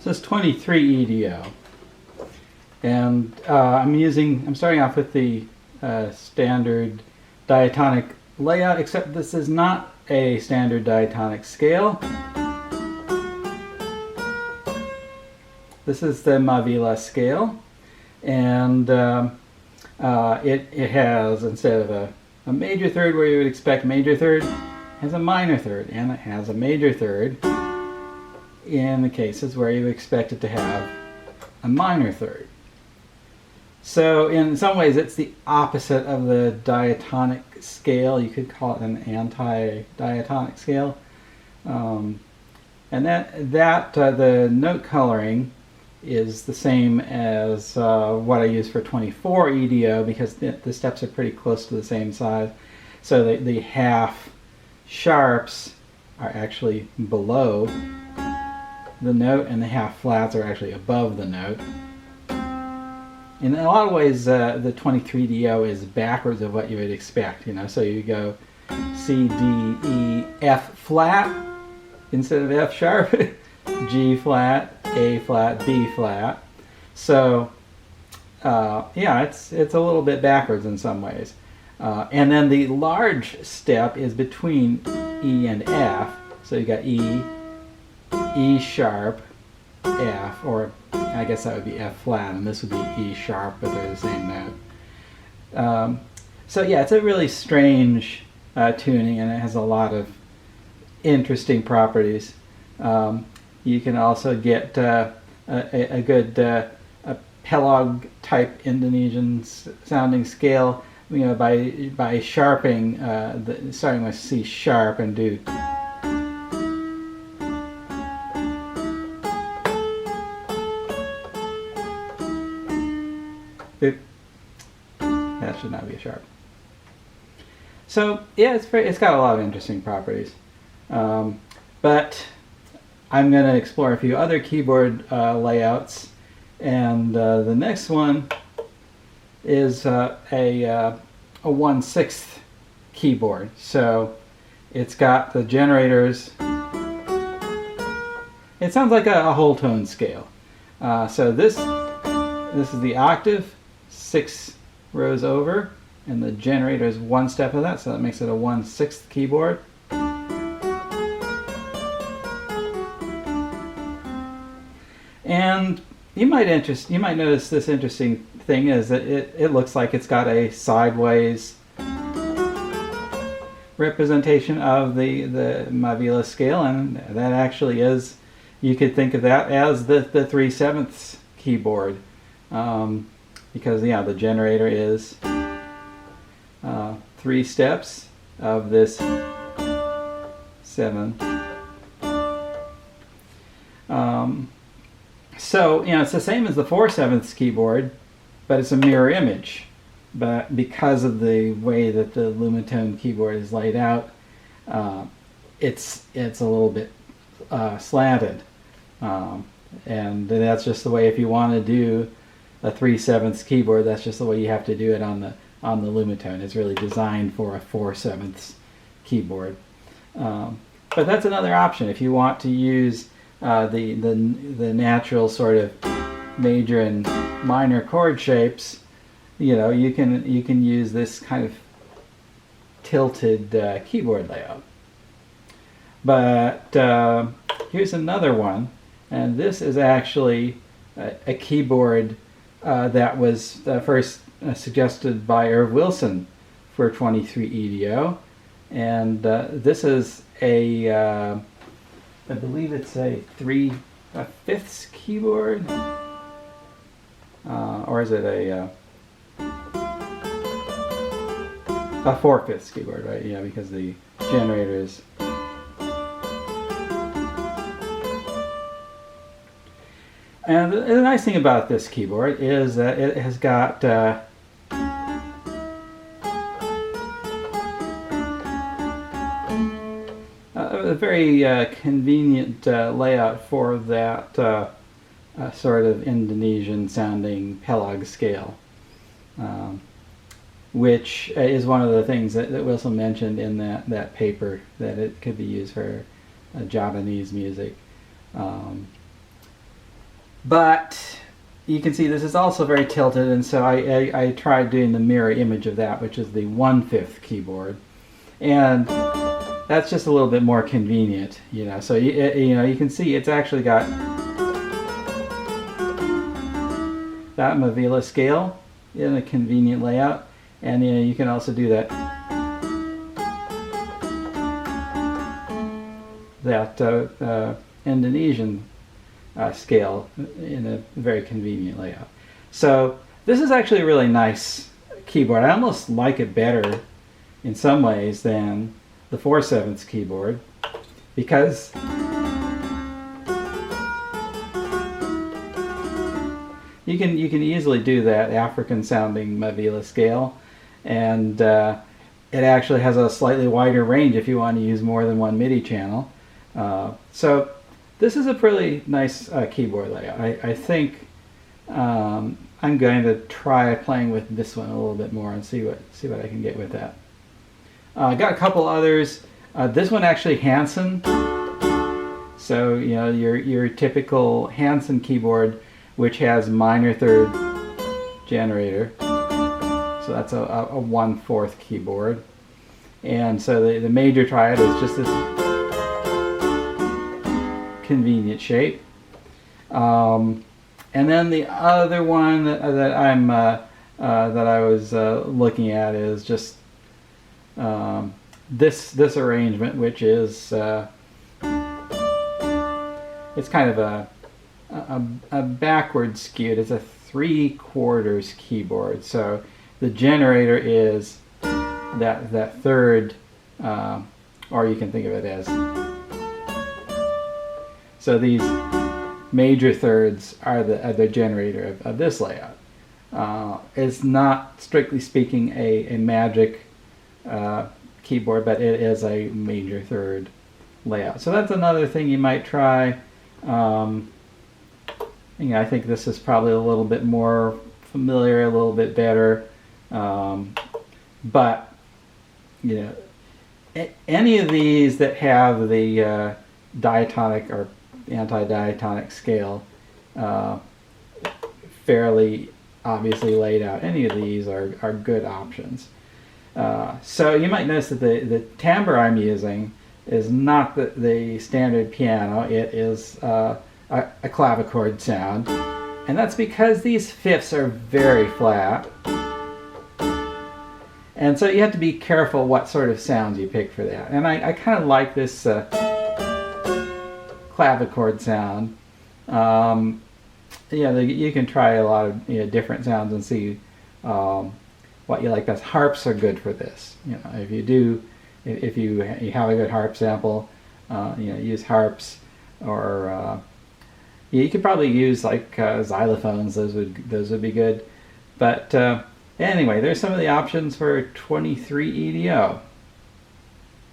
So it's 23 EDO. And I'm starting off with the standard diatonic layout, except this is not a standard diatonic scale. This is the Mavila scale, and it has, instead of a major third where you would expect major third, it has a minor third, and it has a major third in the cases where you expect it to have a minor third. So in some ways it's the opposite of the diatonic scale. You could call it an anti-diatonic scale. And the note coloring is the same as what I use for 24 EDO, because the steps are pretty close to the same size. So the half sharps are actually below the note, and the half flats are actually above the note. In a lot of ways, the 23 EDO is backwards of what you would expect. So you go C, D, E, F flat instead of F sharp, G flat, A flat, B flat. So yeah, it's a little bit backwards in some ways. And then the large step is between E and F. So you got E, E sharp, F, or I guess that would be F flat, and this would be E sharp, but they're the same note. So yeah, it's a really strange tuning, and it has a lot of interesting properties. You can also get a good Pelog type Indonesian sounding scale, by sharping, starting with C sharp and do. That should not be a sharp. So yeah, it's got a lot of interesting properties. But I'm going to explore a few other keyboard layouts, and the next one is a 1/6 keyboard. So it's got the generators. It sounds like a whole tone scale. So this is the octave, 6 rows over, and the generator is one step of that, so that makes it a 1/6 keyboard. And you might notice this interesting thing is that it looks like it's got a sideways representation of the Mavila scale, and that actually is, you could think of that as the 3/7 keyboard, because yeah, the generator is 3 steps of this 7. So it's the same as the 4/7 keyboard, but it's a mirror image. But because of the way that the Lumatone keyboard is laid out, it's a little bit slanted, and that's just the way. If you want to do a 3/7 keyboard, that's just the way you have to do it on the Lumatone. It's really designed for a 4/7 keyboard. But that's another option if you want to use the natural sort of major and minor chord shapes. You can use this kind of tilted keyboard layout. But here's another one, and this is actually a keyboard that was first suggested by Irv Wilson for 23 EDO, and this is I believe it's a 3/5 keyboard, or is it a 4/5 keyboard, right? Yeah, because the generator is. And the nice thing about this keyboard is that it has got a very convenient layout for that sort of Indonesian sounding Pelog scale, which is one of the things that Wilson mentioned in that paper, that it could be used for Javanese music. But you can see this is also very tilted, and so I tried doing the mirror image of that, which is the 1/5 keyboard, and that's just a little bit more convenient, you know. So you can see it's actually got that Mavila scale in a convenient layout, and you can also do that Indonesian scale in a very convenient layout. So this is actually a really nice keyboard. I almost like it better in some ways than the 4/7 keyboard, because you can easily do that African sounding Mavila scale, and it actually has a slightly wider range if you want to use more than one MIDI channel. So this is a pretty nice keyboard layout. I think I'm going to try playing with this one a little bit more and see what I can get with that. I got a couple others. This one actually Hanson. So you know your typical Hanson keyboard, which has minor third generator. So that's a 1/4 keyboard. And so the major triad is just this convenient shape. And then the other one that I was looking at is just this arrangement, which is it's kind of a backward skewed. It's a 3/4 keyboard. So the generator is that third, or you can think of it as. So these major thirds are the generator of this layout. It's not strictly speaking a magic keyboard, but it is a major third layout. So that's another thing you might try. I think this is probably a little bit more familiar, a little bit better. But any of these that have the diatonic or anti-diatonic scale fairly obviously laid out, any of these are good options. So you might notice that the timbre I'm using is not the standard piano. It is a clavichord sound, and that's because these fifths are very flat, and so you have to be careful what sort of sounds you pick for that. And I kind of like this clavichord sound. You can try a lot of different sounds and see what you like best. Harps are good for this. If you have a good harp sample, use harps, or you could probably use like xylophones. Those would be good. But anyway, there's some of the options for 23 EDO.